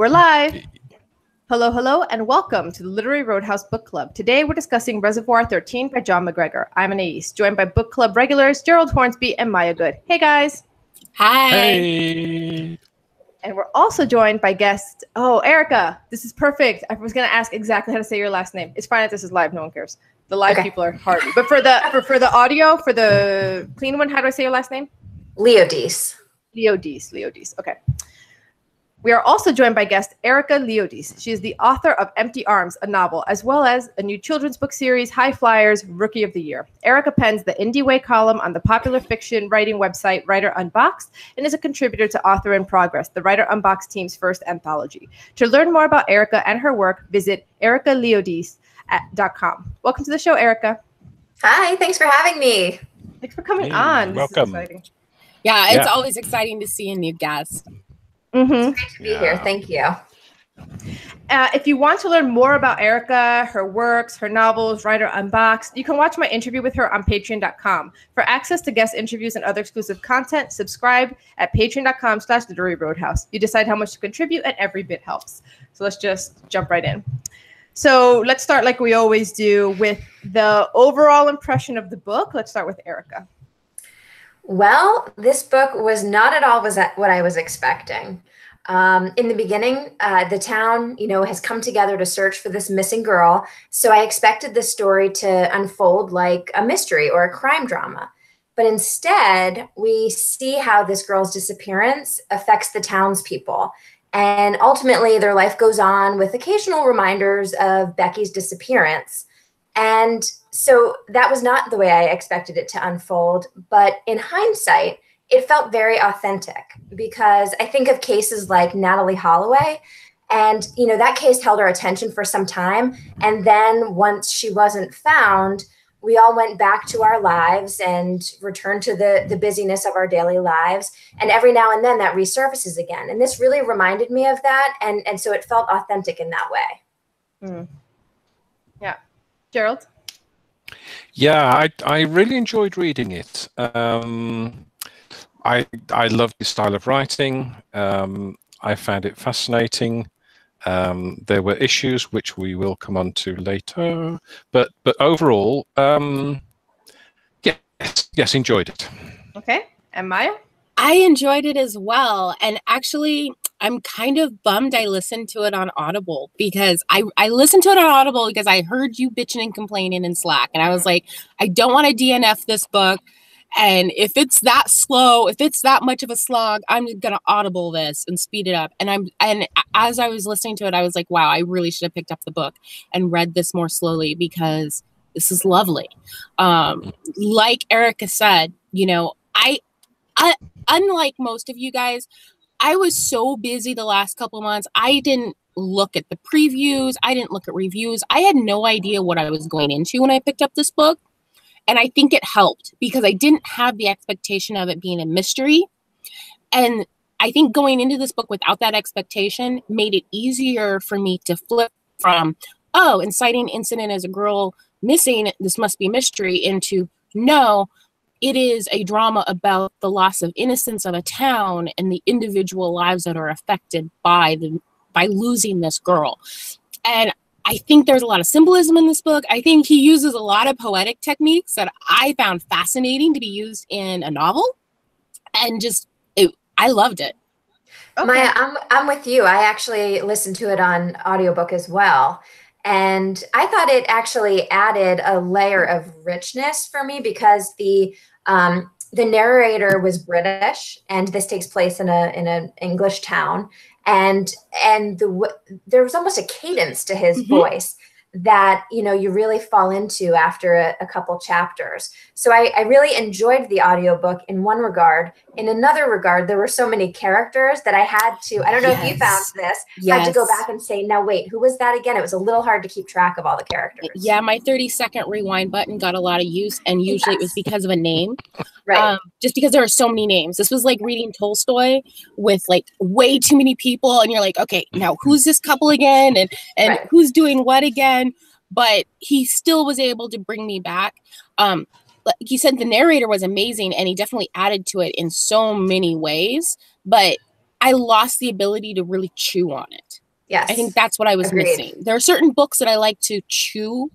We're live. Hello, hello, and welcome to the Literary Roadhouse Book Club. Today we're discussing Reservoir 13 by Jon McGregor. I'm Anais, joined by Book Club regulars Gerald Hornsby and Maya Good. Hey, guys. Hi. Hey. And we're also joined by guests. Oh, Erica, this is perfect. I was going to ask exactly how to say your last name. It's fine if this is live. No one cares. The live people are hard. But for the audio, for the clean one, how do I say your last name? Leodis. Leodis. Okay. We are also joined by guest Erica Leodis. She is the author of Empty Arms, a novel, as well as a new children's book series, High Flyers, Rookie of the Year. Erica pens the Indie Way column on the popular fiction writing website Writer Unboxed and is a contributor to Author in Progress, the Writer Unboxed team's first anthology. To learn more about Erica and her work, visit ericaleodis.com. Welcome to the show, Erica. Hi, thanks for having me. Thanks for coming on. Welcome. Yeah, it's always exciting to see a new guest. Mm-hmm. It's great to be here. Thank you. If you want to learn more about Erica, her works, her novels, Writer Unboxed, you can watch my interview with her on patreon.com. For access to guest interviews and other exclusive content, subscribe at patreon.com/Literary Roadhouse. You decide how much to contribute, and every bit helps. So let's just jump right in. So let's start like we always do with the overall impression of the book. Let's start with Erica. Well, this book was not at all what I was expecting. In the beginning, the town, has come together to search for this missing girl. So I expected the story to unfold like a mystery or a crime drama. But instead, we see how this girl's disappearance affects the townspeople. And ultimately, their life goes on with occasional reminders of Becky's disappearance. And so that was not the way I expected it to unfold. But in hindsight, it felt very authentic because I think of cases like Natalie Holloway. And, that case held our attention for some time. And then once she wasn't found, we all went back to our lives and returned to the busyness of our daily lives. And every now and then that resurfaces again. And this really reminded me of that. And so it felt authentic in that way. Mm. Yeah. Gerald? Yeah, I really enjoyed reading it. I loved the style of writing. I found it fascinating. There were issues which we will come on to later, but overall, yes, enjoyed it. Okay, and Maya? I enjoyed it as well, and actually, I'm kind of bummed I listened to it on Audible because I listened to it on Audible because I heard you bitching and complaining in Slack, and I was like, I don't want to DNF this book. And if it's that slow, if it's that much of a slog, I'm gonna Audible this and speed it up. And as I was listening to it, I was like, wow, I really should have picked up the book and read this more slowly because this is lovely. Like Erica said, I unlike most of you guys, I was so busy the last couple of months. I didn't look at the previews. I didn't look at reviews. I had no idea what I was going into when I picked up this book. And I think it helped because I didn't have the expectation of it being a mystery. And I think going into this book without that expectation made it easier for me to flip from, inciting incident as a girl missing, this must be a mystery, into, no, it is a drama about the loss of innocence of a town and the individual lives that are affected by losing this girl. And I think there's a lot of symbolism in this book. I think he uses a lot of poetic techniques that I found fascinating to be used in a novel. And I loved it. Okay. Maya, I'm with you. I actually listened to it on audiobook as well. And I thought it actually added a layer of richness for me because the narrator was British, and this takes place in an English town. And there was almost a cadence to his voice that, you really fall into after a couple chapters. So I really enjoyed the audiobook in one regard. In another regard, there were so many characters that I had to, I don't know if you found this, had to go back and say, now wait, who was that again? It was a little hard to keep track of all the characters. Yeah, my 30-second rewind button got a lot of use, and usually it was because of a name. Right. Just because there are so many names. This was like reading Tolstoy with like way too many people, and you're like, okay, now who's this couple again? And Right. Who's doing what again? But he still was able to bring me back. Like you said, the narrator was amazing, and he definitely added to it in so many ways. But I lost the ability to really chew on it. Yes. I think that's what I was Agreed. missing. There are certain books that I like to chew,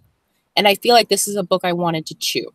and I feel like this is a book I wanted to chew.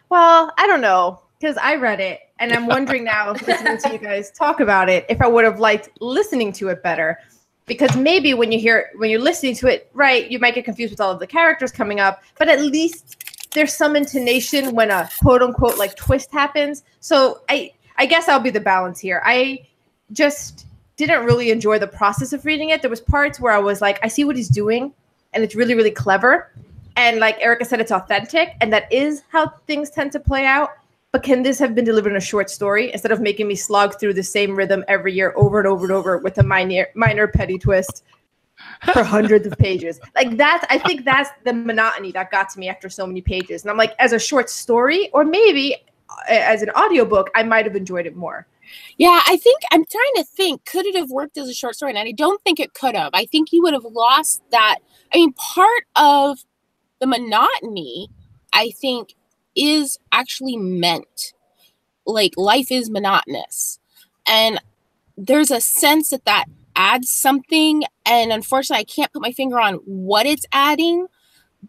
Well, I don't know, because I read it, and I'm wondering now, listening to you guys talk about it, if I would have liked listening to it better. Because maybe when you're listening to it, right, you might get confused with all of the characters coming up, but at least there's some intonation when a quote unquote like twist happens. So I guess I'll be the balance here. I just didn't really enjoy the process of reading it. There was parts where I was like, I see what he's doing, and it's really, really clever. And like Erica said, it's authentic, and that is how things tend to play out. But can this have been delivered in a short story instead of making me slog through the same rhythm every year over and over and over with a minor petty twist for hundreds of pages? Like that, I think that's the monotony that got to me after so many pages. And I'm like, as a short story, or maybe as an audiobook, I might have enjoyed it more. Yeah, I think I'm trying to think, could it have worked as a short story? And I don't think it could have. I think you would have lost that. I mean, part of the monotony, I think, is actually meant. Like, life is monotonous. And there's a sense that adds something. And unfortunately, I can't put my finger on what it's adding,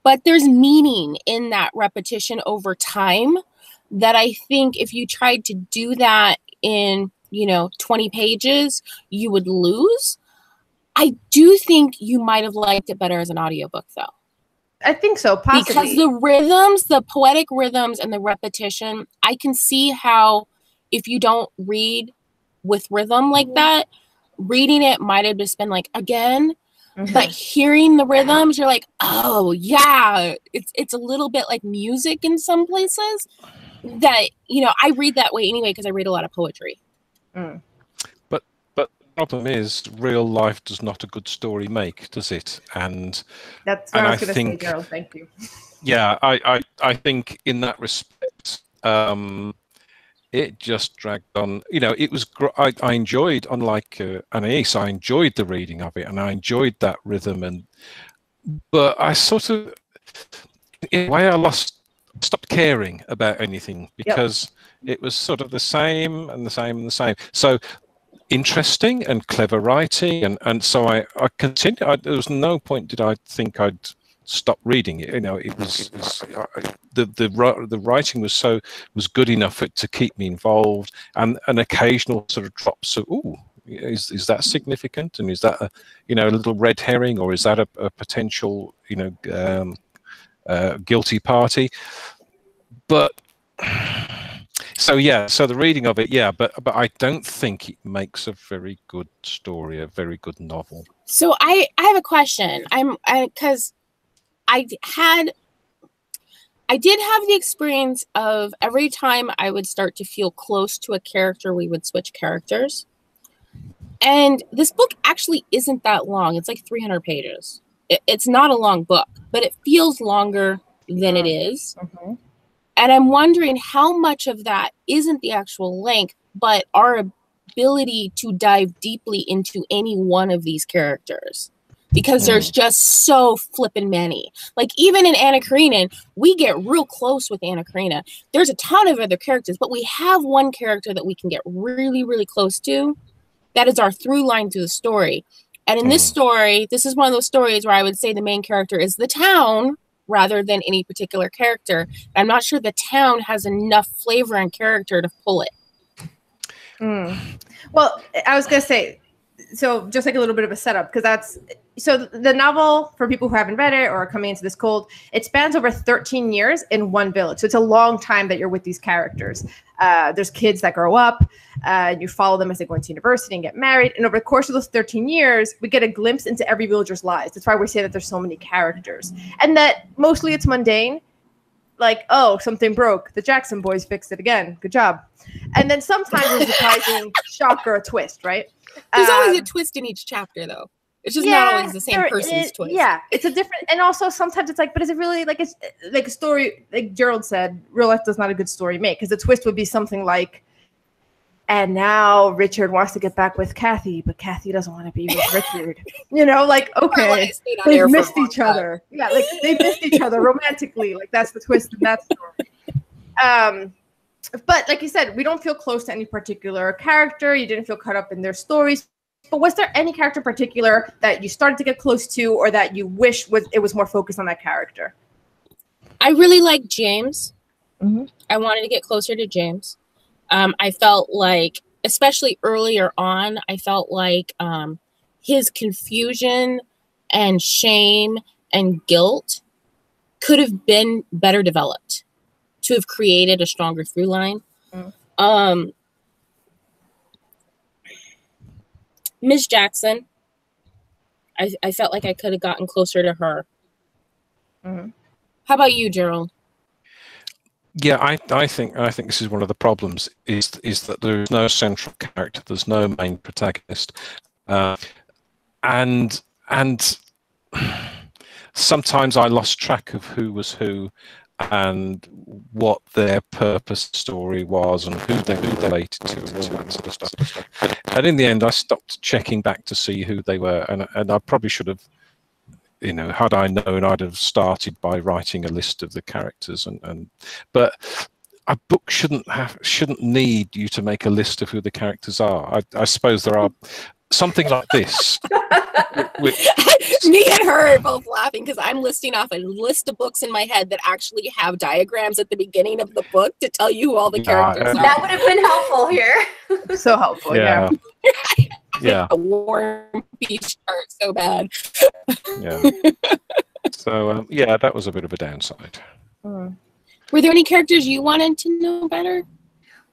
but there's meaning in that repetition over time that I think if you tried to do that in, 20 pages, you would lose. I do think you might have liked it better as an audiobook, though. I think so, possibly. Because the rhythms, the poetic rhythms and the repetition, I can see how if you don't read with rhythm like that, reading it might have just been like, again. Mm-hmm. But hearing the rhythms, you're like, oh, yeah. It's a little bit like music in some places that, I read that way anyway because I read a lot of poetry. Mm. But the problem is, real life does not a good story make, does it? And that's what I was going to say, Gerald. Thank you. Yeah, I think in that respect, it just dragged on. It was. I enjoyed, unlike Anais, I enjoyed the reading of it, and I enjoyed that rhythm. But I sort of, in a way, I stopped caring about anything because it was sort of the same and the same and the same. So interesting and clever writing, and so I continued. There was no point did I think I'd stop reading it. It was the writing was good enough to keep me involved, and an occasional sort of drops of is that significant, and is that a little red herring, or is that a potential guilty party? But so the reading of it, but I don't think it makes a very good story, a very good novel. So I have a question. Because I did have the experience of every time I would start to feel close to a character, we would switch characters. And this book actually isn't that long. It's like 300 pages. It's not a long book, but it feels longer than it is. Mm-hmm. And I'm wondering how much of that isn't the actual length, but our ability to dive deeply into any one of these characters. Because there's just so flippin' many. Like, even in Anna Karenina, we get real close with Anna Karenina. There's a ton of other characters, but we have one character that we can get really, really close to. That is our through line through the story. And in this story, this is one of those stories where I would say the main character is the town rather than any particular character. I'm not sure the town has enough flavor and character to pull it. Well, I was going to say, so just like a little bit of a setup, because so the novel, for people who haven't read it or are coming into this cold, it spans over 13 years in one village. So it's a long time that you're with these characters. There's kids that grow up, and you follow them as they go into university and get married. And over the course of those 13 years, we get a glimpse into every villager's lives. That's why we say that there's so many characters. And that mostly it's mundane. Like, oh, something broke. The Jackson boys fixed it again. Good job. And then sometimes there's a surprising shock or a twist, right? There's always a twist in each chapter, though. It's just not always the same person's twist. Yeah, it's a different, and also sometimes it's like, but is it really like it's like a story? Like Gerald said, real life does not a good story make, because the twist would be something like, and now Richard wants to get back with Kathy, but Kathy doesn't want to be with Richard. Like, okay, they missed each other. Yeah, like they missed each other romantically. Like that's the twist in that story. but like you said, we don't feel close to any particular character. You didn't feel caught up in their stories. But was there any character in particular that you started to get close to, or that you wish it was more focused on that character? I really like James. Mm-hmm. I wanted to get closer to James. I felt like, especially earlier on, I felt like his confusion and shame and guilt could have been better developed to have created a stronger through line. Mm. Ms. Jackson, I felt like I could have gotten closer to her. Mm-hmm. How about you, Gerald? Yeah, I think this is one of the problems is that there is no central character, there's no main protagonist, and sometimes I lost track of who was who and what their purpose story was and who they related to and that sort of stuff. And in the end, I stopped checking back to see who they were, and I probably should have, had I known, I'd have started by writing a list of the characters. But a book shouldn't need you to make a list of who the characters are. I suppose there are something like this. Me and her are both laughing because I'm listing off a list of books in my head that actually have diagrams at the beginning of the book to tell you who all the characters are. That would have been helpful here. So helpful, yeah. Yeah. A War and Peace chart so bad. Yeah. So, that was a bit of a downside. Were there any characters you wanted to know better?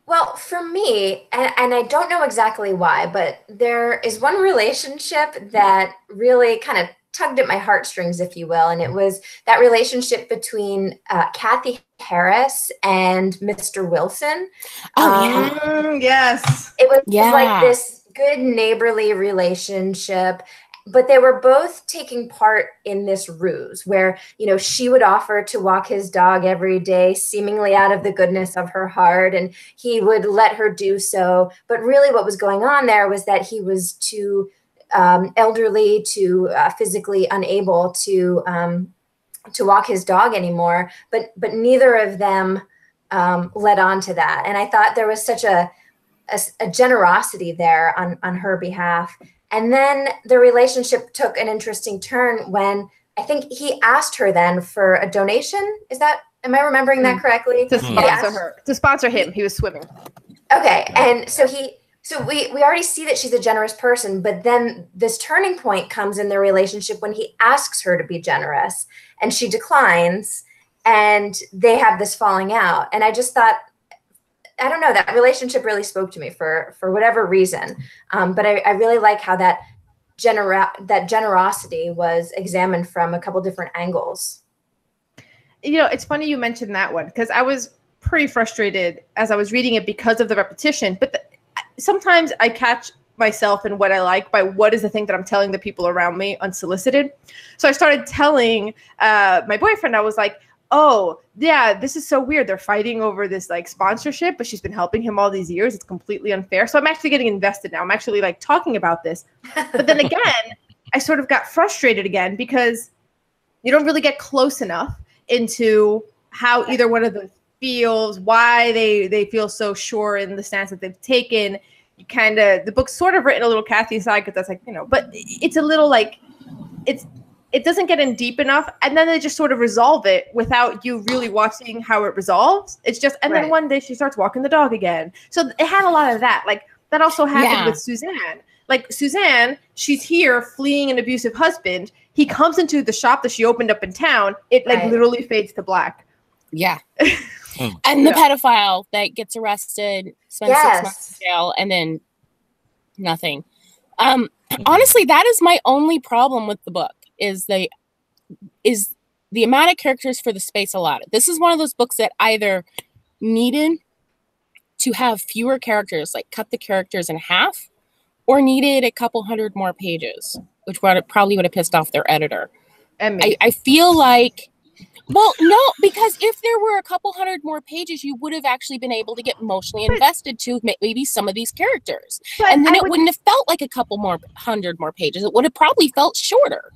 Well, for me, and I don't know exactly why, but there is one relationship that really kind of tugged at my heartstrings, if you will, and it was that relationship between Kathy Harris and Mr. Wilson. Yes. It was like this good neighborly relationship. But they were both taking part in this ruse where, she would offer to walk his dog every day, seemingly out of the goodness of her heart, and he would let her do so. But really what was going on there was that he was too elderly, too physically unable to walk his dog anymore. But neither of them led on to that. And I thought there was such a generosity there on her behalf. And then the relationship took an interesting turn when I think he asked her then for a donation. Am I remembering that correctly? To sponsor her, to sponsor him. He was swimming. Okay. And so we already see that she's a generous person, but then this turning point comes in their relationship when he asks her to be generous and she declines and they have this falling out. And I just thought, I don't know, that relationship really spoke to me for whatever reason. But I really like how that generosity was examined from a couple different angles. It's funny you mentioned that one because I was pretty frustrated as I was reading it because of the repetition. But sometimes I catch myself in what I like by what is the thing that I'm telling the people around me unsolicited. So I started telling my boyfriend, I was like, oh, yeah, this is so weird. They're fighting over this sponsorship, but she's been helping him all these years. It's completely unfair. So I'm actually getting invested now. I'm actually talking about this. But then again, I sort of got frustrated again because you don't really get close enough into how either one of them feels, why they feel so sure in the stance that they've taken. You kind of, the book's sort of written a little Kathy side because that's but it's a little it doesn't get in deep enough, and then they just sort of resolve it without you really watching how it resolves. It's just, and then one day she starts walking the dog again. So it had a lot of that. That also happened with Suzanne. Suzanne, she's here fleeing an abusive husband. He comes into the shop that she opened up in town. It literally fades to black. Yeah. And the pedophile that gets arrested, spends 6 months in jail, and then nothing. Honestly, that is my only problem with the book. Is the amount of characters for the space allotted. This is one of those books that either needed to have fewer characters, cut the characters in half, or needed a couple hundred more pages, which probably would have pissed off their editor. And I feel like, well, no, because if there were a couple hundred more pages, you would have actually been able to get emotionally invested to maybe some of these characters. And then it wouldn't have felt like a couple more hundred more pages. It would have probably felt shorter.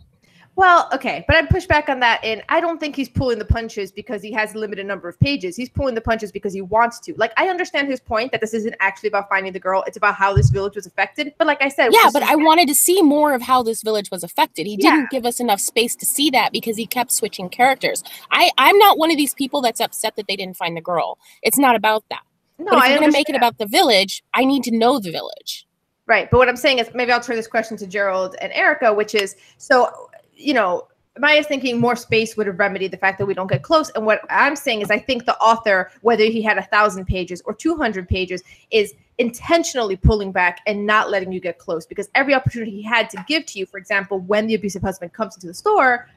Well, okay, but I'd push back on that, and I don't think he's pulling the punches because he has a limited number of pages. He's pulling the punches because he wants to. Like, I understand his point that this isn't actually about finding the girl. It's about how this village was affected. But like I said... Yeah, but I wanted to see more of how this village was affected. He didn't give us enough space to see that because he kept switching characters. I'm not one of these people that's upset that they didn't find the girl. It's not about that. No, but if you're going to make it about the village, I need to know the village. Right, but what I'm saying is, maybe I'll turn this question to Gerald and Erica, which is, so, you know, Maya's thinking more space would have remedied the fact that we don't get close. And what I'm saying is I think the author, whether he had 1,000 pages or 200 pages, is intentionally pulling back and not letting you get close, because every opportunity he had to give to you, for example, when the abusive husband comes into the store,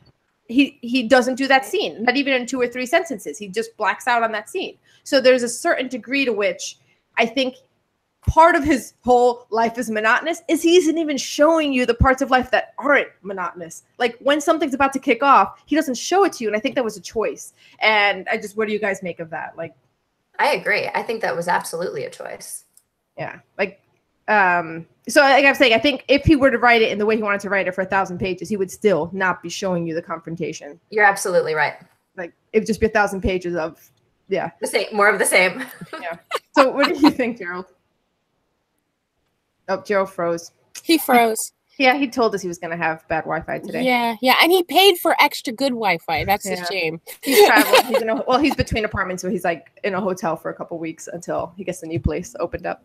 he doesn't do that scene, not even in 2 or 3 sentences. He just blacks out on that scene. So there's a certain degree to which I think part of his whole life is monotonous is he isn't even showing you the parts of life that aren't monotonous. Like when something's about to kick off, he doesn't show it to you. And I think that was a choice. And what do you guys make of that? Like, I agree. I think that was absolutely a choice. Yeah. Like, so like I'm saying, I think if he were to write it in the way he wanted to write it for 1,000 pages, he would still not be showing you the confrontation. You're absolutely right. Like it would just be 1,000 pages of, the same, more of the same. Yeah. So what do you think, Gerald? Oh, Gerald froze. He froze. Yeah, he told us he was going to have bad Wi-Fi today. Yeah, and he paid for extra good Wi-Fi. That's a shame. He's traveling. He's between apartments, so he's like in a hotel for a couple weeks until he gets the new place opened up.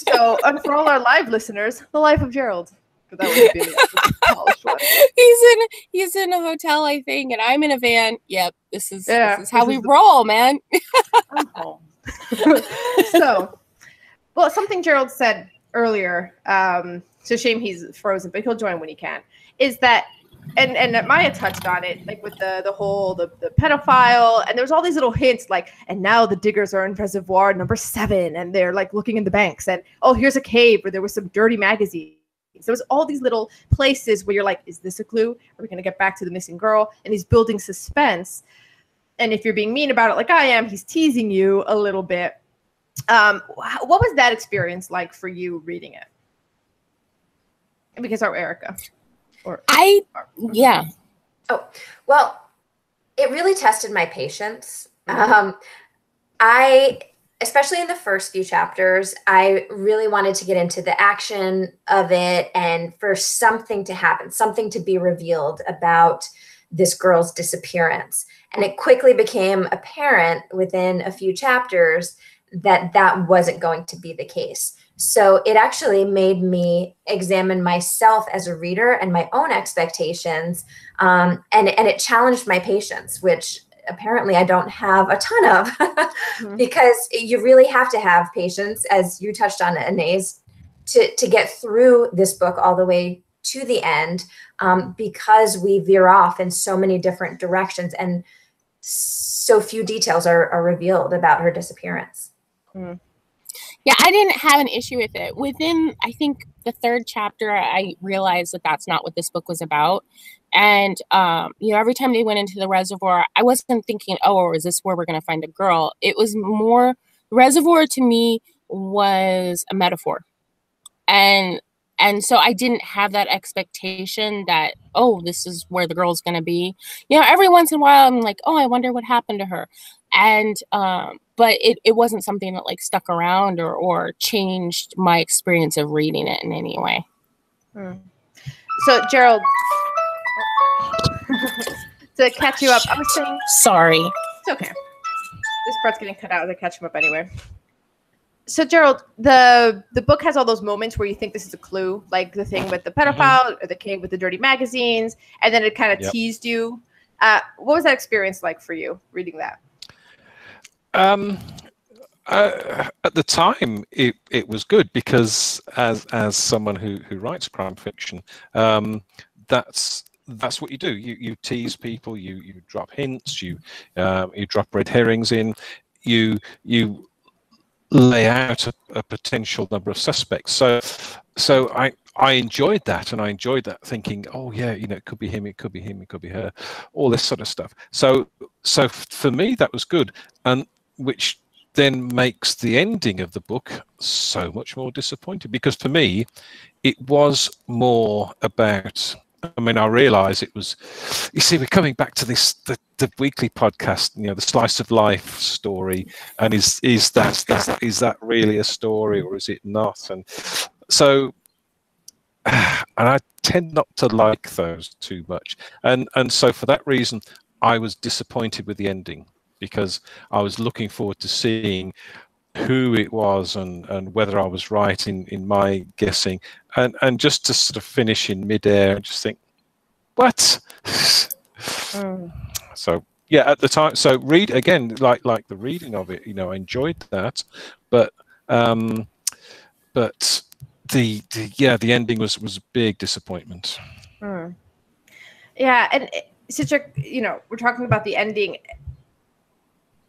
So, and for all our live listeners, the life of Gerald. That would be the polished one. He's in a hotel, I think, and I'm in a van. Yep, this is how we roll, man. I'm home. So, well, something Gerald said earlier, it's a shame he's frozen, but he'll join when he can, is that, and Maya touched on it, like with the pedophile, and there's all these little hints, like, and now the diggers are in Reservoir number 7, and they're like looking in the banks, and oh, here's a cave where there was some dirty magazines. There was all these little places where you're like, is this a clue? Are we going to get back to the missing girl? And he's building suspense. And if you're being mean about it like I am, he's teasing you a little bit. What was that experience like for you reading it? Because Erica. Yeah. Oh, well, it really tested my patience. Especially in the first few chapters, I really wanted to get into the action of it and for something to happen, something to be revealed about this girl's disappearance. And it quickly became apparent within a few chapters that that wasn't going to be the case. So it actually made me examine myself as a reader and my own expectations. And it challenged my patience, which apparently I don't have a ton of, because you really have to have patience, as you touched on, Anais, to get through this book all the way to the end, because we veer off in so many different directions and so few details are revealed about her disappearance. Yeah, I didn't have an issue with it. Within, I think, the 3rd chapter, I realized that that's not what this book was about. And, every time they went into the reservoir, I wasn't thinking, oh, is this where we're going to find a girl? It was more, Reservoir to me was a metaphor. And so I didn't have that expectation that, oh, this is where the girl's going to be. Every once in a while, I'm like, oh, I wonder what happened to her. And, but it wasn't something that like stuck around or changed my experience of reading it in any way. So Gerald, to catch you up, I was saying, sorry. It's okay. This part's getting cut out as I catch him up anyway. So Gerald, the book has all those moments where you think this is a clue, like the thing with the pedophile or the cave with the dirty magazines, and then it kind of teased you. What was that experience like for you reading that? At the time, it was good because as someone who writes crime fiction, that's what you do. You tease people, you drop hints, you drop red herrings in, you lay out a potential number of suspects. So I enjoyed that, and I enjoyed that thinking, oh yeah, it could be him, it could be him, it could be her, all this sort of stuff. So for me that was good, and which then makes the ending of the book so much more disappointing, because for me it was more about I mean, I realise it was. You see, we're coming back to this the weekly podcast. You know, the slice of life story, and is that really a story or is it not? And so, and I tend not to like those too much, and so for that reason, I was disappointed with the ending because I was looking forward to seeing who it was and whether I was right in my guessing, and just to sort of finish in midair and just think, what? So yeah, at the time, so read again, like the reading of it, you know, I enjoyed that, but the ending was a big disappointment. Yeah, and since we're talking about the ending,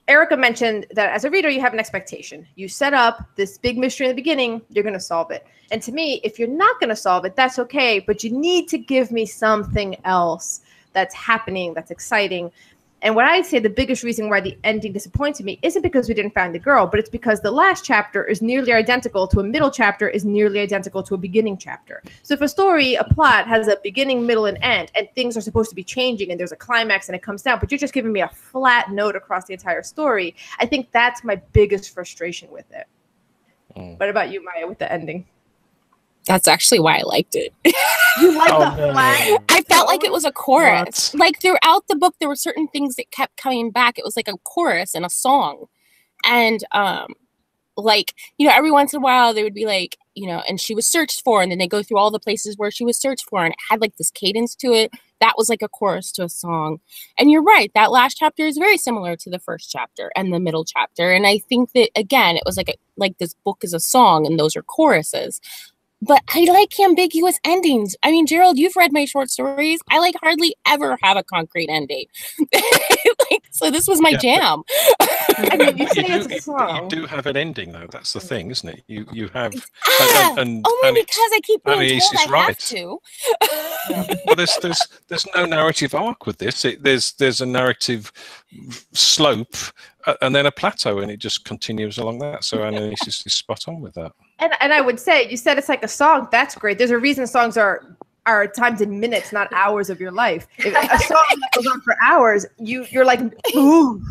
Erica mentioned that as a reader, you have an expectation. You set up this big mystery in the beginning, you're going to solve it. And to me, if you're not going to solve it, that's okay, but you need to give me something else that's happening, that's exciting. And what I'd say the biggest reason why the ending disappointed me isn't because we didn't find the girl, but it's because the last chapter is nearly identical to a middle chapter is nearly identical to a beginning chapter. So if a story, a plot has a beginning, middle, and end, and things are supposed to be changing and there's a climax and it comes down, but you're just giving me a flat note across the entire story, I think that's my biggest frustration with it. What about you, Maya, with the ending? That's actually why I liked it. You like the flat? I felt like it was a chorus. Like throughout the book, there were certain things that kept coming back. It was like a chorus and a song. And like, you know, every once in a while they would be like, you know, and she was searched for, and then they go through all the places where she was searched for, and it had like this cadence to it. That was like a chorus to a song. And you're right, that last chapter is very similar to the first chapter and the middle chapter. And I think that, again, it was like this book is a song and those are choruses. But I like ambiguous endings. I mean, Gerald, you've read my short stories. I like hardly ever have a concrete ending. So this was my jam. I mean, you say it's a song. You do have an ending, though. That's the thing, isn't it? You have. Only because I keep being told I have to. Well, there's no narrative arc with this. There's a narrative slope and then a plateau, and it just continues along that. So Annalise is spot on with that. And I would say, you said it's like a song. That's great. There's a reason songs are times in minutes, not hours of your life. If a song that goes on for hours, you're like, ooh.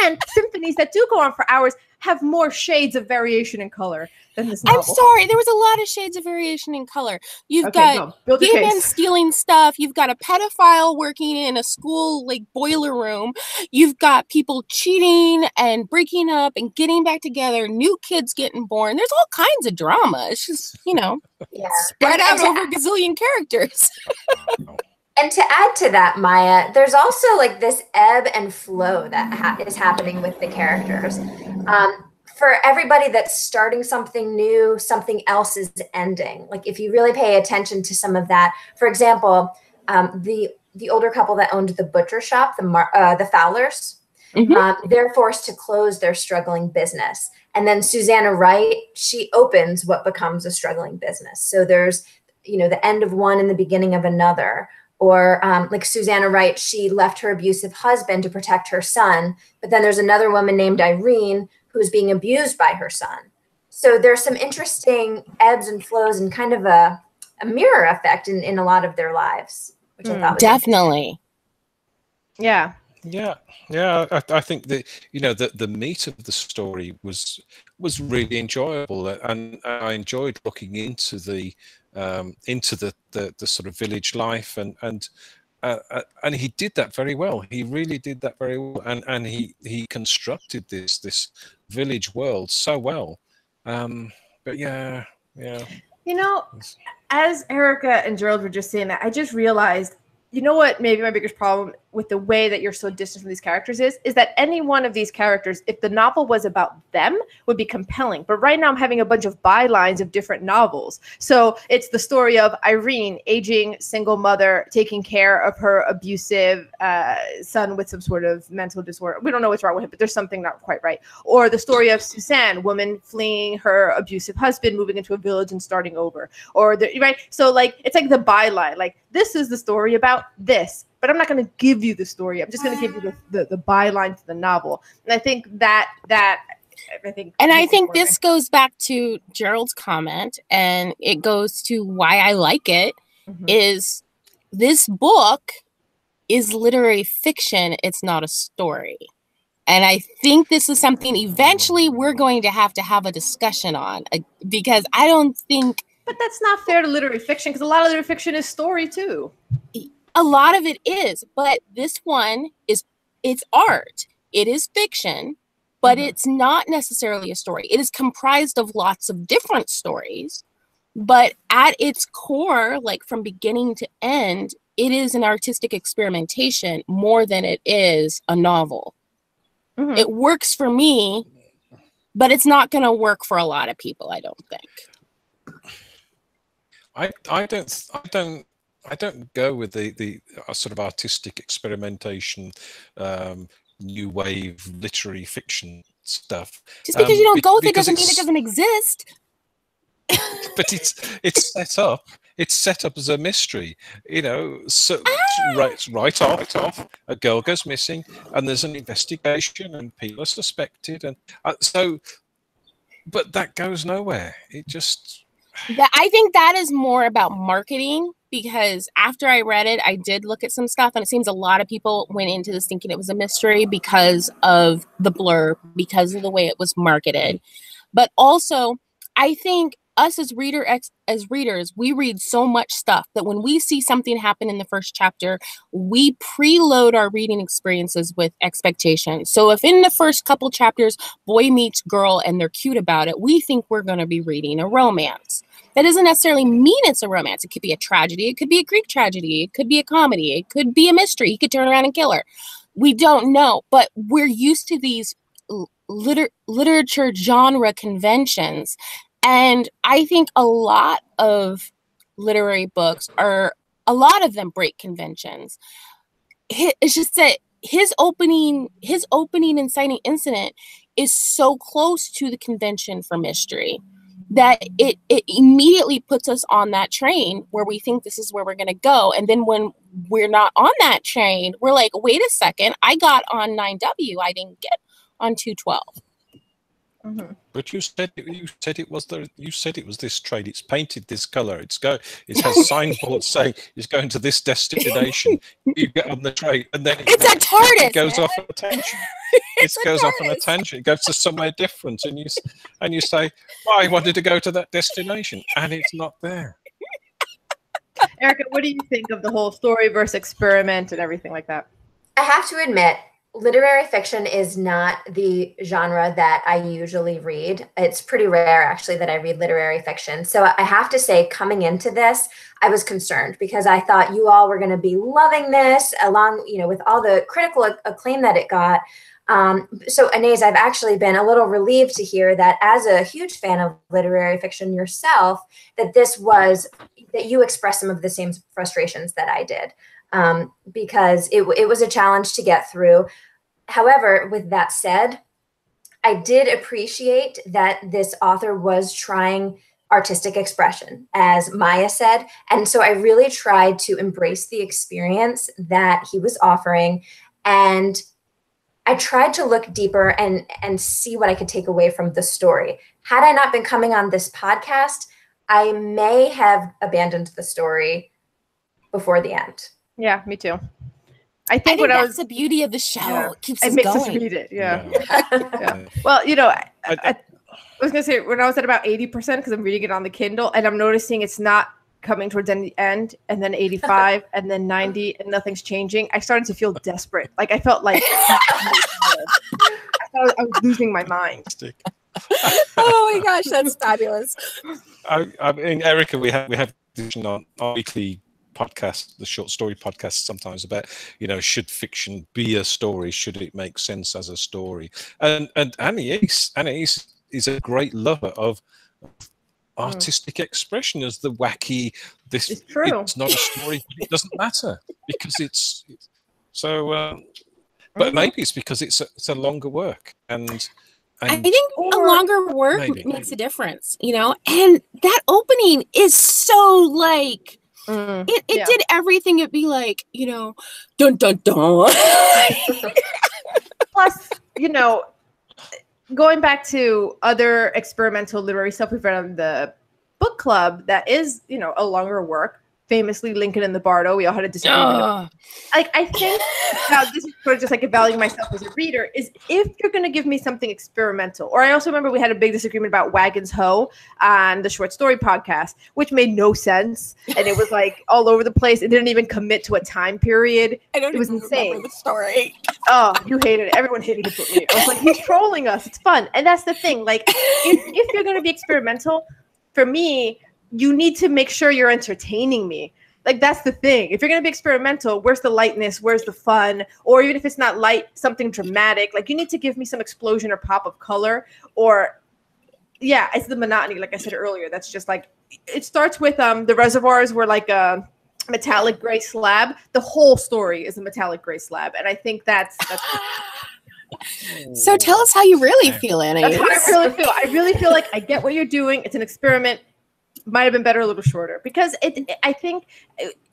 And symphonies that do go on for hours have more shades of variation in color than this novel. I'm sorry, there was a lot of shades of variation in color. You've got gay men stealing stuff. You've got a pedophile working in a school like boiler room. You've got people cheating and breaking up and getting back together. New kids getting born. There's all kinds of drama. It's just, you know, spread out over a gazillion characters. And to add to that, Maya, there's also like this ebb and flow that is happening with the characters. For everybody that's starting something new, something else is ending. Like if you really pay attention to some of that, for example, the older couple that owned the butcher shop, the Fowlers, they're forced to close their struggling business. And then Susanna Wright, she opens what becomes a struggling business. So there's, you know, the end of one and the beginning of another. Or like Susanna Wright, she left her abusive husband to protect her son. But then there's another woman named Irene who's being abused by her son. So there's some interesting ebbs and flows and kind of a mirror effect in a lot of their lives, which I thought was definitely. Yeah. I think that, you know, the meat of the story was really enjoyable, and I enjoyed looking into the sort of village life, and he did that very well. He really did that very well, and he constructed this village world so well. But yeah. You know, as Erica and Gerald were just saying that, I just realized, you know what, maybe my biggest problem with the way that you're so distant from these characters is that any one of these characters, if the novel was about them, would be compelling. But right now I'm having a bunch of bylines of different novels. So it's the story of Irene, aging single mother, taking care of her abusive son with some sort of mental disorder. We don't know what's wrong with him, but there's something not quite right. Or the story of Suzanne, woman fleeing her abusive husband, moving into a village and starting over. Or right? So like it's like the byline, like this is the story about this. But I'm not going to give you the story. I'm just going to give you the byline to the novel. And I think I think this goes back to Gerald's comment, and it goes to why I like it, is this book is literary fiction. It's not a story. And I think this is something eventually we're going to have a discussion on, because I don't think... But that's not fair to literary fiction, because a lot of literary fiction is story too. A lot of it is, but this one it's art. It is fiction, but it's not necessarily a story. It is comprised of lots of different stories, but at its core, like from beginning to end, it is an artistic experimentation more than it is a novel. It works for me, but it's not going to work for a lot of people, I don't think. I don't go with the sort of artistic experimentation, new wave literary fiction stuff. Just because you don't go with it doesn't mean it doesn't exist. But it's set up. It's set up as a mystery, you know. So right off, a girl goes missing, and there's an investigation, and people are suspected, and but that goes nowhere. It just. I think that is more about marketing, because after I read it, I did look at some stuff, and it seems a lot of people went into this thinking it was a mystery because of the blurb, because of the way it was marketed. But also, I think us as readers, we read so much stuff that when we see something happen in the first chapter, we preload our reading experiences with expectations. So if in the first couple chapters, boy meets girl and they're cute about it, we think we're going to be reading a romance. That doesn't necessarily mean it's a romance. It could be a tragedy. It could be a Greek tragedy. It could be a comedy. It could be a mystery. He could turn around and kill her. We don't know, but we're used to these literature genre conventions. And I think a lot of literary books a lot of them break conventions. It's just that his opening inciting incident is so close to the convention for mystery that it immediately puts us on that train where we think this is where we're going to go. And then when we're not on that train, we're like, wait a second, I got on 9W. I didn't get on 212. But you said it was this train. It's painted this color. It has signboards saying it's going to this destination. You get on the train, and then it's a TARDIS. It goes off on a tangent. It goes off on a tangent. It goes to somewhere different, and you say, well, I wanted to go to that destination, and it's not there. Erica, what do you think of the whole story versus experiment and everything like that? I have to admit, literary fiction is not the genre that I usually read. It's pretty rare, actually, that I read literary fiction. So I have to say, coming into this, I was concerned because I thought you all were going to be loving this, along, with all the critical acclaim that it got. So Anais, I've actually been a little relieved to hear that, as a huge fan of literary fiction yourself, that you expressed some of the same frustrations that I did. Because it was a challenge to get through. However, with that said, I did appreciate that this author was trying artistic expression, as Maya said. And so I really tried to embrace the experience that he was offering. And I tried to look deeper and see what I could take away from the story. Had I not been coming on this podcast, I may have abandoned the story before the end. Yeah, me too. I think that's the beauty of the show. Yeah. It keeps us makes going. us read it. Yeah. Yeah. Well, I was gonna say, when I was at about 80%, because I'm reading it on the Kindle, and I'm noticing it's not coming towards the end, and then 85, and then 90, and nothing's changing, I started to feel desperate. Like I felt like I thought I was losing my mind. Oh my gosh, that's fabulous. I mean, Erica, we have this on our weekly podcast, the short story podcast, sometimes about, should fiction be a story? Should it make sense as a story? And Anais is a great lover of artistic expression as the wacky. It's true. It's not a story, but it doesn't matter because it's so. But maybe it's because it's a longer work, and I think a longer work makes a difference, And that opening is so like. It did everything. It'd be like, dun dun dun. Plus, going back to other experimental literary stuff we've read on the book club, that is, a longer work. famously Lincoln and the Bardo. We all had a disagreement. Like, I think now this is sort of just like evaluating myself as a reader, is if you're going to give me something experimental. Or I also remember we had a big disagreement about Wagons Ho on the short story podcast, which made no sense. And it was like all over the place. It didn't even commit to a time period. It was insane. Remember the story. Oh, you hated it. Everyone hated it but me. I was like, he's trolling us. It's fun. And that's the thing. Like, if you're going to be experimental, for me, you need to make sure you're entertaining me. Like, that's the thing. If you're going to be experimental, where's the lightness? Where's the fun? Or even if it's not light, something dramatic. Like, you need to give me some explosion or pop of color. Or, yeah, it's the monotony, like I said earlier. That's just like, it starts with the reservoirs were like a metallic gray slab. The whole story is a metallic gray slab. And I think that's So tell us how you really feel, Annie. That's how I really feel. I really feel like I get what you're doing. It's an experiment. Might have been better a little shorter, because I think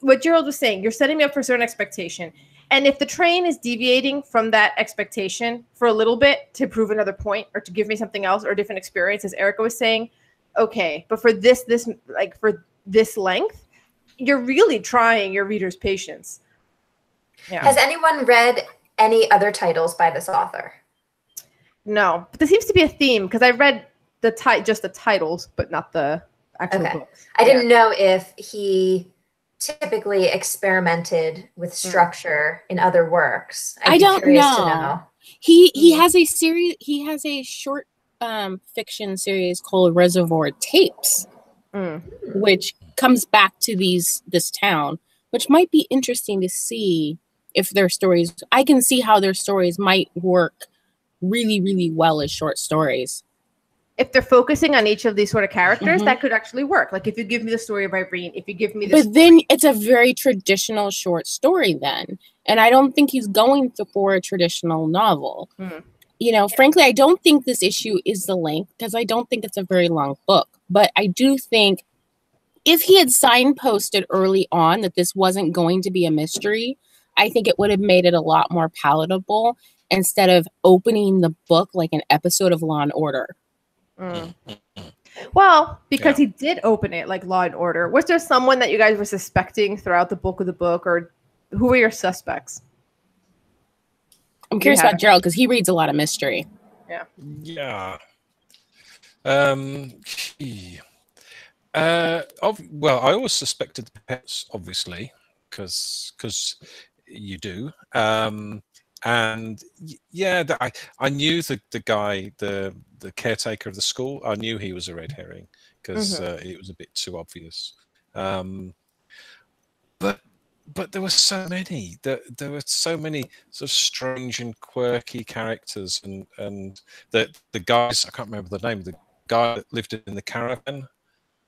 what Gerald was saying, you're setting me up for a certain expectation. And if the train is deviating from that expectation for a little bit to prove another point or to give me something else or a different experience, as Erica was saying, okay. But for this length, you're really trying your reader's patience. Yeah. Has anyone read any other titles by this author? No, but there seems to be a theme, because I read just the titles, but not the actual books. I didn't know if he typically experimented with structure in other works. I don't know. He has a series. He has a short fiction series called Reservoir Tapes, which comes back to this town, which might be interesting to see if their stories. I can see how their stories might work really, really well as short stories. If they're focusing on each of these sort of characters, that could actually work. Like, if you give me the story of Irene, if you give me this. But then it's a very traditional short story then. And I don't think he's going for a traditional novel. You know, frankly, I don't think this issue is the length, because I don't think it's a very long book. But I do think if he had signposted early on that this wasn't going to be a mystery, I think it would have made it a lot more palatable instead of opening the book like an episode of Law and Order. Well, because he did open it like Law and Order. Was there someone that you guys were suspecting throughout the book of the book, or who were your suspects? I'm curious about Gerald, because he reads a lot of mystery. Yeah. Well, I always suspected the pets, obviously, because you do. And yeah, I knew the guy, the caretaker of the school. I knew he was a red herring, because it was a bit too obvious. But there were so many. There were so many sort of strange and quirky characters, and the guys. I can't remember the name of the guy that lived in the caravan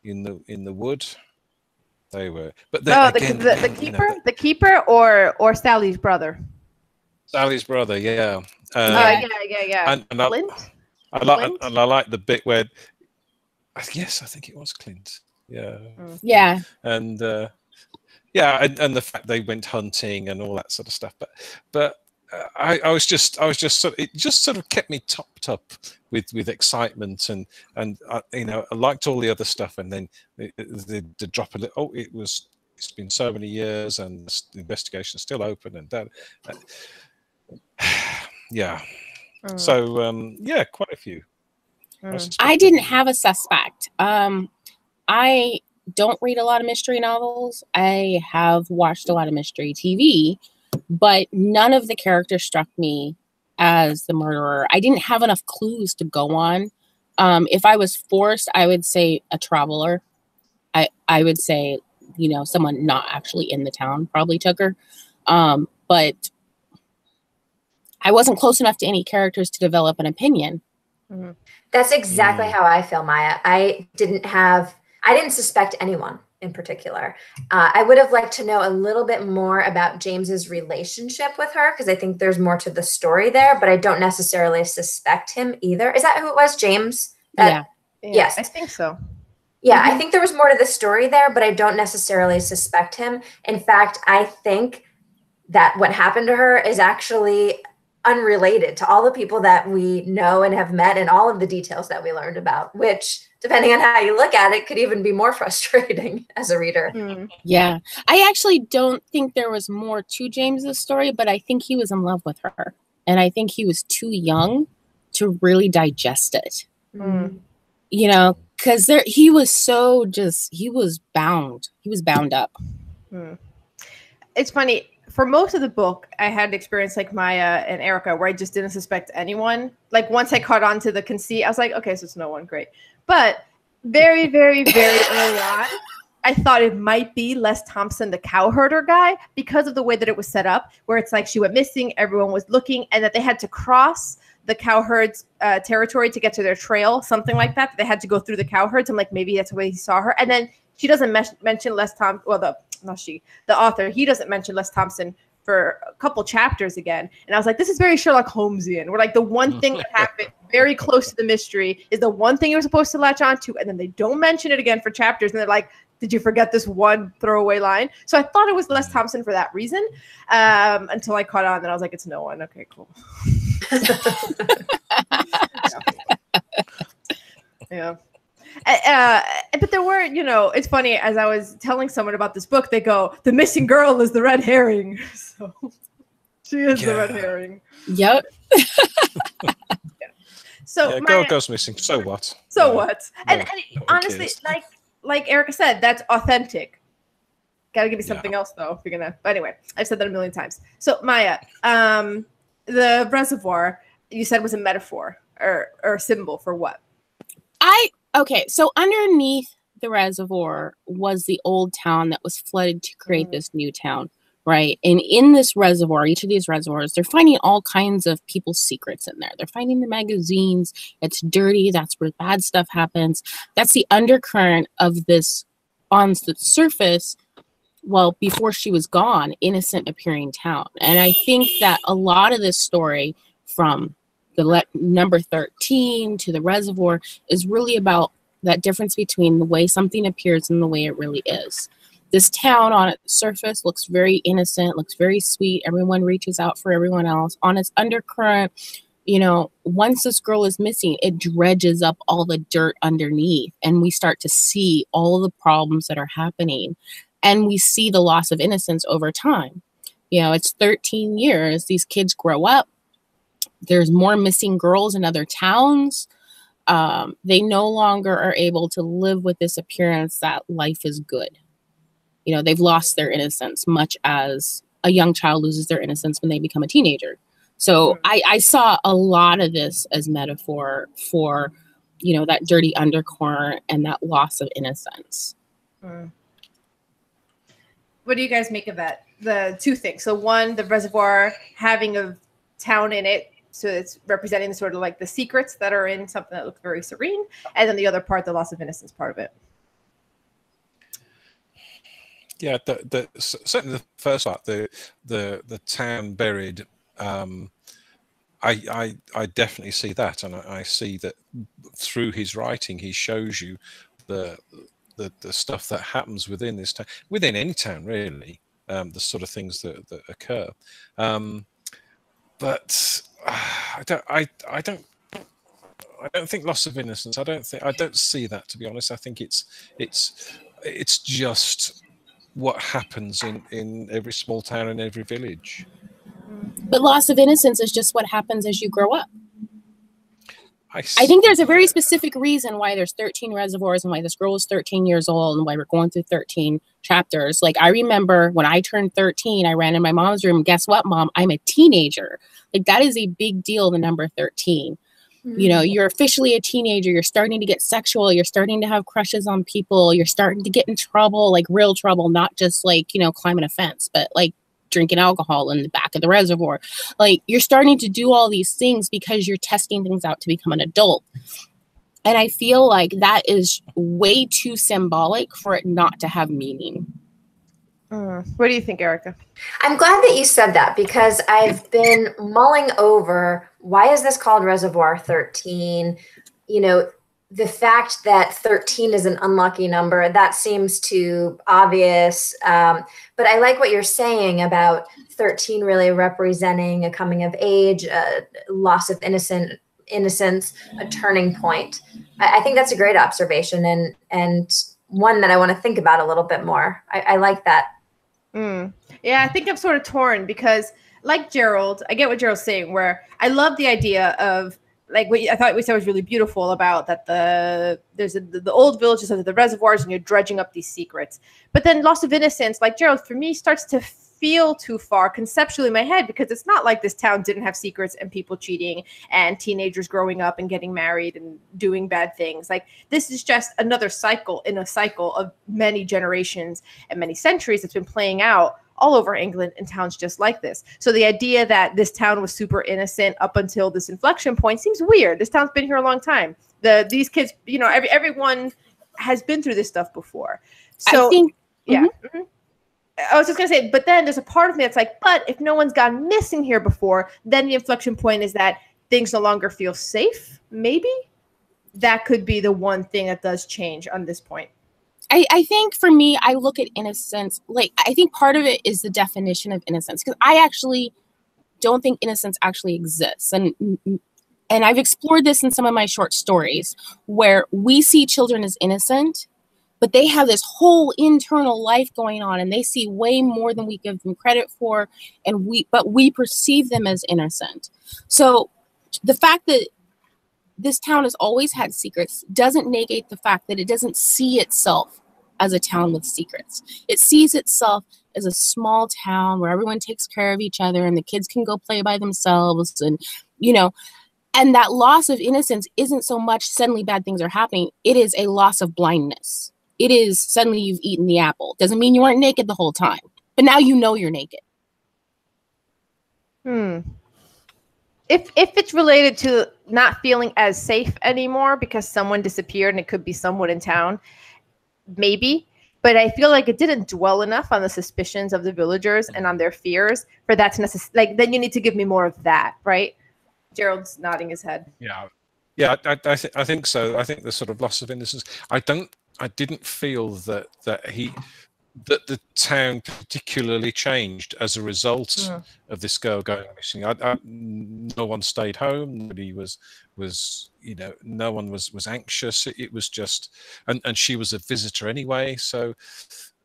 in the wood. They were, but the keeper, the keeper, or Sally's brother. Sally's brother, yeah. Yeah. And Clint? I like the bit where, yes, I think it was Clint. Yeah. Yeah. And and the fact they went hunting and all that sort of stuff. But I was just it just sort of kept me topped up with excitement, and you know, I liked all the other stuff, and then the drop a little. Oh, it's been so many years, and the investigation's still open, and that. Yeah. So quite a few. I didn't have a suspect. I don't read a lot of mystery novels. I have watched a lot of mystery TV, but none of the characters struck me as the murderer. I didn't have enough clues to go on. If I was forced, I would say a traveler. I would say, you know, someone not actually in the town probably took her. But I wasn't close enough to any characters to develop an opinion. That's exactly how I feel, Maya. I didn't suspect anyone in particular. I would have liked to know a little bit more about James's relationship with her, because I think there's more to the story there, but I don't necessarily suspect him either. Is that who it was, James? Yes. I think so. Yeah, I think there was more to the story there, but I don't necessarily suspect him. In fact, I think that what happened to her is actually unrelated to all the people that we know and have met and all of the details that we learned about, which, depending on how you look at it, could even be more frustrating as a reader. Yeah. I actually don't think there was more to James's story, but I think he was in love with her. And I think he was too young to really digest it. You know, because he was so he was bound up. It's funny. For most of the book, I had an experience like Maya and Erica where I just didn't suspect anyone. Like once I caught on to the conceit, I was like, okay, so it's no one. Great. But very, very, very early on, I thought it might be Les Thompson, the cowherder guy, because of the way that it was set up, where it's like she went missing, everyone was looking, and that they had to cross the cowherds' territory to get to their trail, something like that. They had to go through the cowherds, and like maybe that's the way he saw her. And then she doesn't mention Les Thompson. Well, the author, he doesn't mention Les Thompson for a couple chapters again. And I was like, this is very Sherlock Holmesian, where like the one thing that happened very close to the mystery is the one thing you're supposed to latch onto, and then they don't mention it again for chapters, and they're like, did you forget this one throwaway line? So I thought it was Les Thompson for that reason, until I caught on, and I was like, it's no one. Okay, cool. Yeah. But there were, you know, it's funny, as I was telling someone about this book, they go, the missing girl is the red herring. So she is the red herring. Yep. So girl goes missing. So what? So what? And honestly, like Erica said, that's authentic. Gotta give me something else though, if you're gonna. But anyway, I've said that a million times. So Maya, the reservoir you said was a metaphor or a symbol for what? Okay, so underneath the reservoir was the old town that was flooded to create this new town, right? And in this reservoir, each of these reservoirs, they're finding all kinds of people's secrets in there. They're finding the magazines. It's dirty. That's where bad stuff happens. That's the undercurrent of this on the surface. Well, before she was gone, innocent appearing town. And I think that a lot of this story, from the number 13 to the reservoir, is really about that difference between the way something appears and the way it really is. This town on its surface looks very innocent, looks very sweet. Everyone reaches out for everyone else. On its undercurrent, you know, once this girl is missing, it dredges up all the dirt underneath, and we start to see all the problems that are happening. And we see the loss of innocence over time. You know, it's 13 years. These kids grow up. There's more missing girls in other towns. They no longer are able to live with this appearance that life is good. You know, they've lost their innocence, much as a young child loses their innocence when they become a teenager. So I saw a lot of this as metaphor for, you know, that dirty undercurrent and that loss of innocence. What do you guys make of that? The two things. So one, the reservoir having a town in it, so it's representing the sort of like the secrets that are in something that looks very serene, and then the other part, the loss of innocence part of it. Yeah, certainly the first part, the town buried. I definitely see that, and I see that through his writing, he shows you the stuff that happens within this town, within any town really, the sort of things that occur. But I don't think loss of innocence. I don't see that, to be honest. I think it's just what happens in every small town and every village. But loss of innocence is just what happens as you grow up. I think there's a very specific reason why there's 13 reservoirs and why this girl is 13 years old and why we're going through 13 chapters. Like, I remember when I turned 13, I ran in my mom's room. Guess what, Mom? I'm a teenager. Like, that is a big deal, the number 13. You know, you're officially a teenager. You're starting to get sexual. You're starting to have crushes on people. You're starting to get in trouble, like real trouble, not just like, you know, climbing a fence, but like drinking alcohol in the back of the reservoir. Like, you're starting to do all these things because you're testing things out to become an adult. And I feel like that is way too symbolic for it not to have meaning. What do you think, Erica? I'm glad that you said that, because I've been mulling over, why is this called Reservoir 13? You know, the fact that 13 is an unlucky number, that seems too obvious. But I like what you're saying about 13 really representing a coming of age, a loss of innocence, a turning point. I think that's a great observation, and one that I want to think about a little bit more. I like that. Yeah, I think I'm sort of torn because, like Gerald, I get what Gerald's saying, where I love the idea of, like, what I thought we said was really beautiful about that the old villages of the reservoirs, and you're dredging up these secrets. But then loss of innocence, like Gerald, for me, starts to feel too far conceptually in my head, because it's not like this town didn't have secrets and people cheating and teenagers growing up and getting married and doing bad things. Like, this is just another cycle in a cycle of many generations and many centuries that's been playing out all over England in towns just like this. So the idea that this town was super innocent up until this inflection point seems weird. This town's been here a long time. These kids, you know, everyone has been through this stuff before. So I think, yeah. Mm-hmm. I was just going to say, but then there's a part of me that's like, but if no one's gone missing here before, then the inflection point is that things no longer feel safe. Maybe that could be the one thing that does change on this point. I think for me, I look at innocence, like, I think part of it is the definition of innocence, because I actually don't think innocence actually exists. And I've explored this in some of my short stories, where we see children as innocent, but they have this whole internal life going on, and they see way more than we give them credit for, but we perceive them as innocent. So the fact that this town has always had secrets doesn't negate the fact that it doesn't see itself as a town with secrets. It sees itself as a small town where everyone takes care of each other and the kids can go play by themselves, and, you know, and that loss of innocence isn't so much suddenly bad things are happening. It is a loss of blindness. It is suddenly you've eaten the apple. Doesn't mean you weren't naked the whole time, but now you know you're naked. If it's related to not feeling as safe anymore because someone disappeared, and it could be someone in town, maybe. But I feel like it didn't dwell enough on the suspicions of the villagers and on their fears for that to like, then you need to give me more of that, right? Gerald's nodding his head. Yeah, I think so. I think the sort of loss of innocence. I didn't feel that the town particularly changed as a result of this girl going missing. No one stayed home. Nobody was you know, no one was anxious. It was just, and she was a visitor anyway. So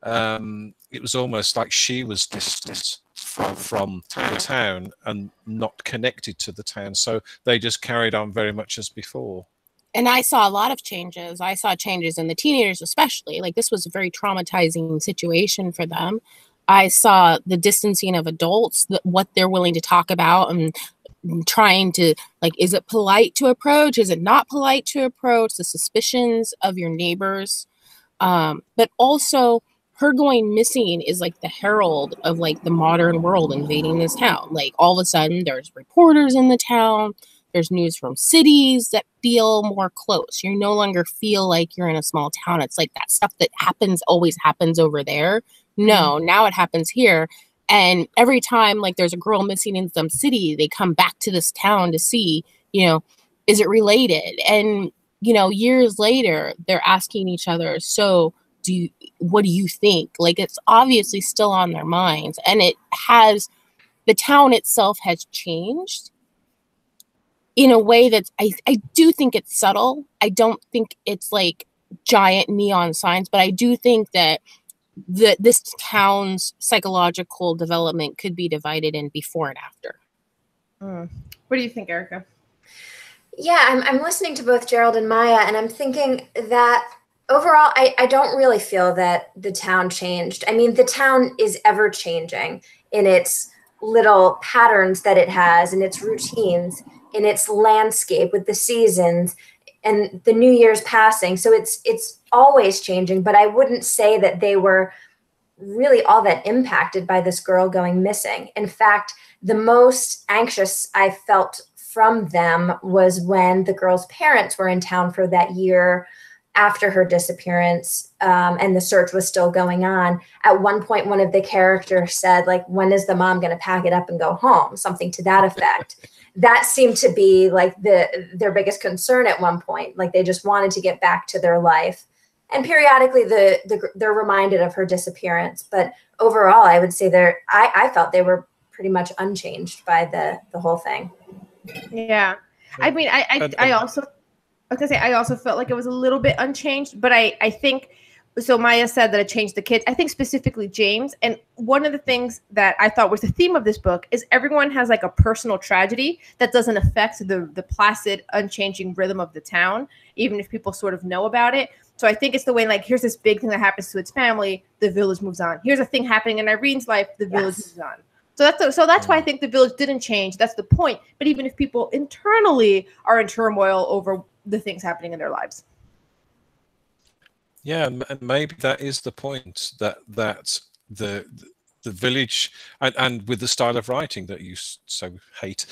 it was almost like she was distant from the town and not connected to the town. So they just carried on very much as before. And I saw a lot of changes. I saw changes in the teenagers, especially. Like, this was a very traumatizing situation for them. I saw the distancing of adults, what they're willing to talk about, and trying to, like, is it polite to approach? Is it not polite to approach? The suspicions of your neighbors. But also, her going missing is like the herald of, like, the modern world invading this town. Like, all of a sudden, there's reporters in the town. There's news from cities that feel more close. You no longer feel like you're in a small town. It's like that stuff that always happens over there. No, now it happens here. And every time, like, there's a girl missing in some city, they come back to this town to see, you know, is it related? And, you know, years later, they're asking each other, so what do you think? Like, it's obviously still on their minds. And the town itself has changed in a way that I do think it's subtle. I don't think it's like giant neon signs, but I do think that this town's psychological development could be divided in before and after. What do you think, Erica? Yeah, I'm listening to both Gerald and Maya, and I'm thinking that overall, I don't really feel that the town changed. I mean, the town is ever changing in its little patterns that it has, in its routines, in its landscape with the seasons and the New Year's passing. So it's always changing, but I wouldn't say that they were really all that impacted by this girl going missing. In fact, the most anxious I felt from them was when the girl's parents were in town for that year after her disappearance, and the search was still going on. At one point, one of the characters said, like, when is the mom going to pack it up and go home? Something to that effect. that seemed to be like their biggest concern at one point. Like they just wanted to get back to their life. And periodically they're reminded of her disappearance. But overall, I would say I felt they were pretty much unchanged by the whole thing. Yeah. I mean, I also felt like it was a little bit unchanged, but I think, so Maya said that it changed the kids. I think specifically James. And one of the things that I thought was the theme of this book is everyone has like a personal tragedy that doesn't affect the placid, unchanging rhythm of the town, even if people sort of know about it. So I think it's the way, like, here's this big thing that happens to its family, the village moves on. Here's a thing happening in Irene's life, the village moves on. So that's why I think the village didn't change. That's the point. But even if people internally are in turmoil over the things happening in their lives. Yeah, and maybe that is the point, that the village, and with the style of writing that you so hate,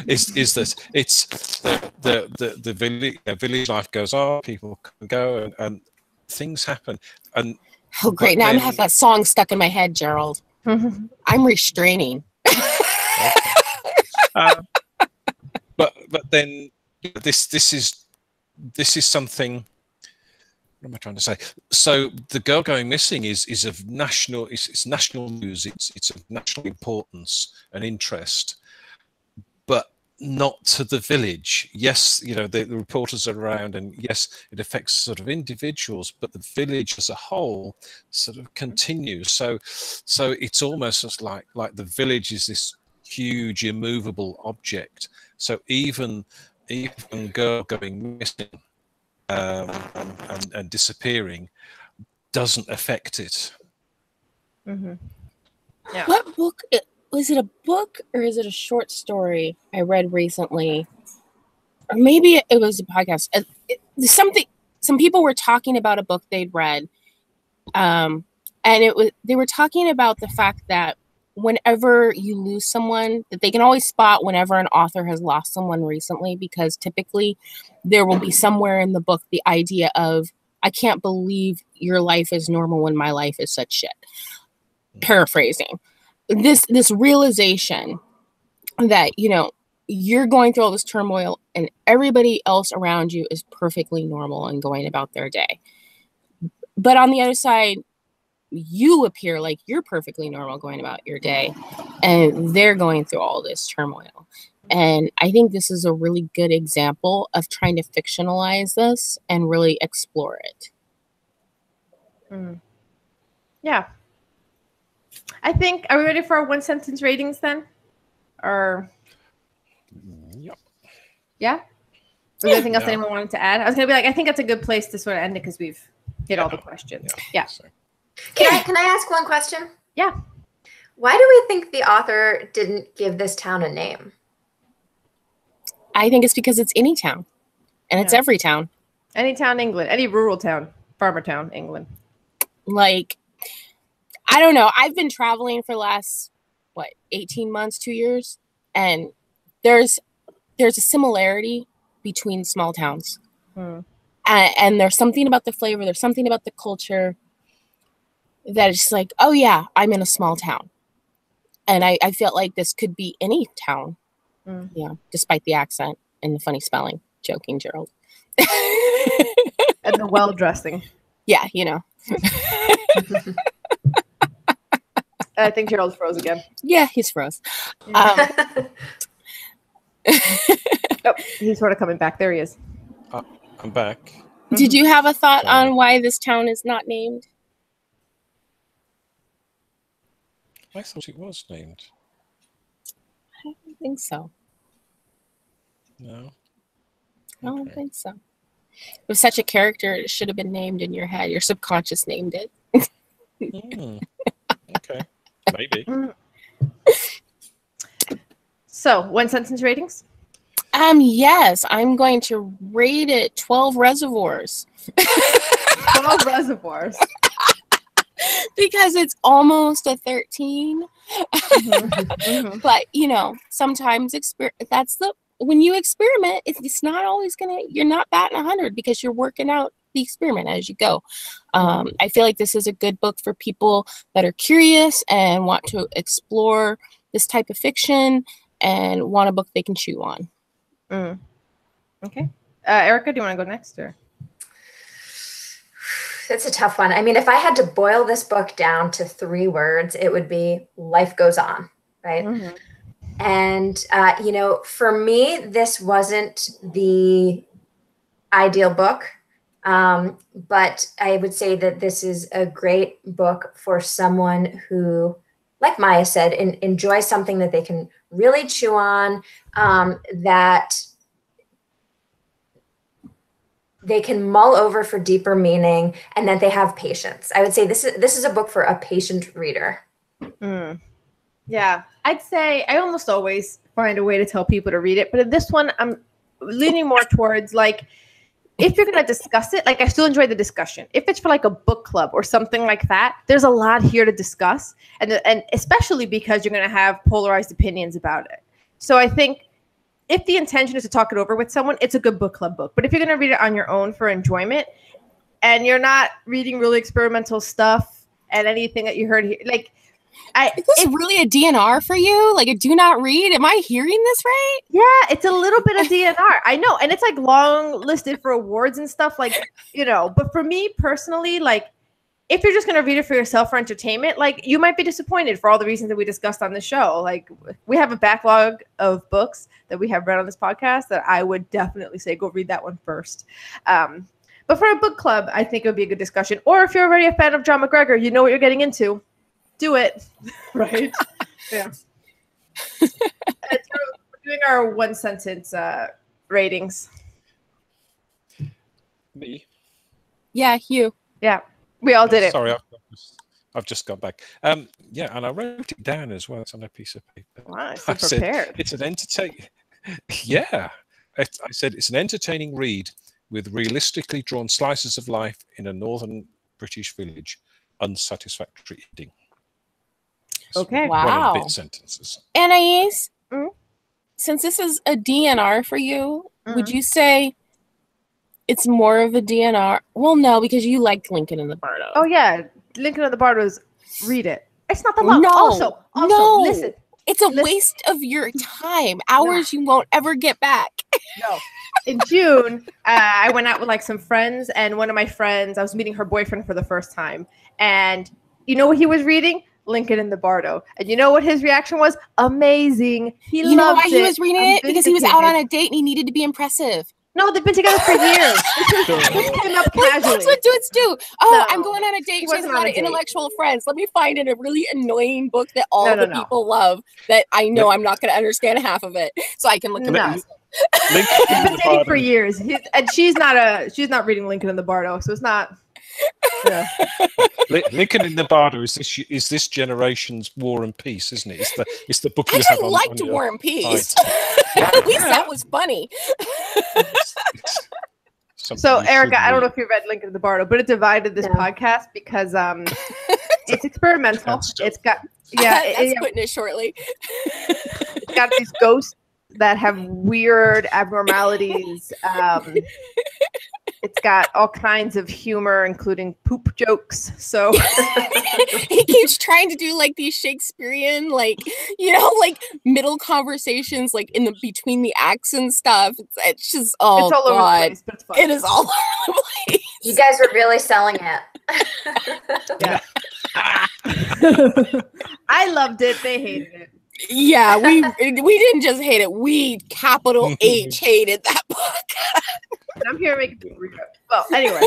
is that it's the village life goes on, people come and go, and things happen. And oh, great! Now I have that song stuck in my head, Gerald. I'm restraining. But then this is something. What am I trying to say? So the girl going missing is of national. It's national news. It's of national importance and interest, but not to the village. Yes, you know, the reporters are around, and yes, it affects sort of individuals, but the village as a whole sort of continues. So it's almost just like the village is this huge immovable object. So even girl going missing and disappearing doesn't affect it. Mm-hmm. Yeah. What book? Was it a book or is it a short story I read recently? Or maybe it was a podcast. Some people were talking about a book they'd read. And they were talking about the fact that whenever you lose someone, that they can always spot whenever an author has lost someone recently, because typically there will be somewhere in the book the idea of, I can't believe your life is normal when my life is such shit. Paraphrasing. This realization that, you know, you're going through all this turmoil and everybody else around you is perfectly normal and going about their day. But on the other side, you appear like you're perfectly normal going about your day, and they're going through all this turmoil. And I think this is a really good example of trying to fictionalize this and really explore it. Yeah. I think, are we ready for our one sentence ratings then? Or Yep. Yeah? Was there anything else anyone wanted to add? I was gonna be like, I think that's a good place to sort of end it because we've hit all the questions. Yeah. Can I ask one question? Yeah. Why do we think the author didn't give this town a name? I think it's because it's any town, and it's every town. Any town in England, any rural town, farmer town, England. Like, I don't know. I've been traveling for the last, 18 months, 2 years, and there's a similarity between small towns. And there's something about the flavor, there's something about the culture that it's like, oh yeah, I'm in a small town. And I felt like this could be any town. Yeah, despite the accent and the funny spelling. Joking, Gerald. And the well-dressing. Yeah, you know. I think Gerald's froze again. Yeah, he's froze. Oh, he's sort of coming back. There he is. I'm back. Did you have a thought on why this town is not named? I thought it was named. I don't think so. No. I don't think so. It was such a character, it should have been named in your head. Your subconscious named it. Okay. Maybe. So, one sentence ratings? Yes, I'm going to rate it 12 reservoirs. 12 reservoirs. Because it's almost a 13. But, you know, sometimes when you experiment, it's not always you're not batting 100 because you're working out the experiment as you go. I feel like this is a good book for people that are curious and want to explore this type of fiction and want a book they can chew on. Okay. Erica, do you want to go next? Or? It's a tough one. I mean, if I had to boil this book down to 3 words, it would be life goes on, right? Mm-hmm. And, for me, this wasn't the ideal book. But I would say that this is a great book for someone who, like Maya said, enjoys something that they can really chew on, that they can mull over for deeper meaning, and that they have patience. I would say this is a book for a patient reader. Yeah, I'd say I almost always find a way to tell people to read it, but in this one, I'm leaning more towards like, if you're going to discuss it, like I still enjoy the discussion. If it's for like a book club or something like that, there's a lot here to discuss, and especially because you're going to have polarized opinions about it. So I think if the intention is to talk it over with someone, it's a good book club book. But if you're going to read it on your own for enjoyment, and you're not reading really experimental stuff and anything that you heard here, like, is this really a DNR for you? Like a do not read? Am I hearing this right? Yeah, it's a little bit of DNR. I know. And it's like long listed for awards and stuff, like, but for me personally, like, if you're just going to read it for yourself for entertainment, like, you might be disappointed for all the reasons that we discussed on the show. Like, we have a backlog of books that we have read on this podcast that I would definitely say go read that one first. But for a book club, I think it would be a good discussion. Or if you're already a fan of Jon McGregor, you know what you're getting into. Do it. Right? Yeah. We're doing our 1-sentence ratings. Me? Yeah, you. Yeah. We all did it. Sorry, I've just got back. Yeah, and I wrote it down as well. It's on a piece of paper. Wow, so prepared. It's an entertaining. Yeah, I said it's an entertaining read with realistically drawn slices of life in a northern British village. Unsatisfactory ending. Okay. Wow. One of the sentences. Anais, since this is a DNR for you, would you say it's more of a DNR? Well, no, because you liked Lincoln in the Bardo. Oh, yeah. Lincoln in the Bardo's read it. It's not that long. No. Also, no. Listen. It's a waste of your time. Hours you won't ever get back. No. In June, I went out with like some friends, and one of my friends, I was meeting her boyfriend for the first time. And you know what he was reading? Lincoln in the Bardo. And you know what his reaction was? Amazing. He loved it. You know why he was reading it? Because he was out on a date and he needed to be impressive. No, they've been together for years. This came up casually. That's what dudes do. Oh, no, I'm going on a date. She has a lot of intellectual friends. Let me find a really annoying book that all the people love that I know I'm not going to understand half of it, so I can look it up. They've been dating for years, and she's not reading Lincoln in the Bardo, so it's not. Yeah. Lincoln in the Bardo is this generation's War and Peace, isn't it? It's the book you have on. I liked War and Peace. At least that was funny. So, Erica, I don't know if you read Lincoln in the Bardo, but it divided this podcast because it's experimental. It's got that's putting it shortly. It's got these ghosts that have weird abnormalities. It's got all kinds of humor, including poop jokes. So he keeps trying to do like these Shakespearean, like middle conversations, like in the between the acts and stuff. It's just it's all over the place, but it's fun. It is all over the place. You guys are really selling it. Yeah. I loved it. They hated it. Yeah, we didn't just hate it. We capital H hated that book. I'm here making people read it. Well, anyway,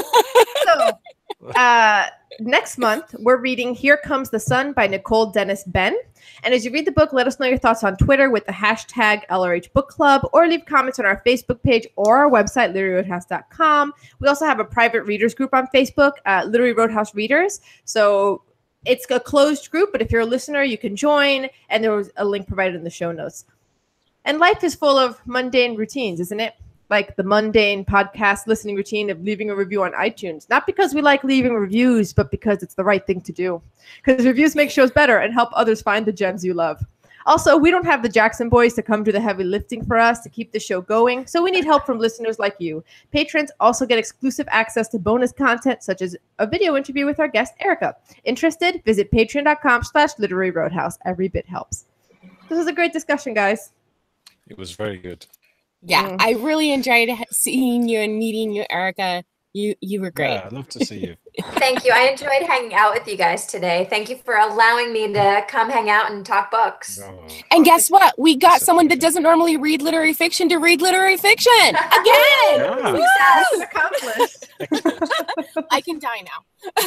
so next month we're reading "Here Comes the Sun" by Nicole Dennis Benn. And as you read the book, let us know your thoughts on Twitter with the hashtag LRH Book Club, or leave comments on our Facebook page or our website, literary.roadhouse.com. We also have a private readers group on Facebook, Literary Roadhouse Readers. So it's a closed group, but if you're a listener, you can join, and there was a link provided in the show notes. And life is full of mundane routines, isn't it? Like the mundane podcast listening routine of leaving a review on iTunes. Not because we like leaving reviews, but because it's the right thing to do. Because reviews make shows better and help others find the gems you love. Also, we don't have the Jackson boys to come do the heavy lifting for us to keep the show going, so we need help from listeners like you. Patrons also get exclusive access to bonus content, such as a video interview with our guest, Erica. Interested? Visit patreon.com/literary roadhouse. Every bit helps. This was a great discussion, guys. It was very good. Yeah, I really enjoyed seeing you and meeting you, Erica. You were great. Yeah, I'd love to see you. Thank you. I enjoyed hanging out with you guys today. Thank you for allowing me to come hang out and talk books. And guess what? We got someone that doesn't normally read literary fiction to read literary fiction again. Yeah. Accomplished. I can die now.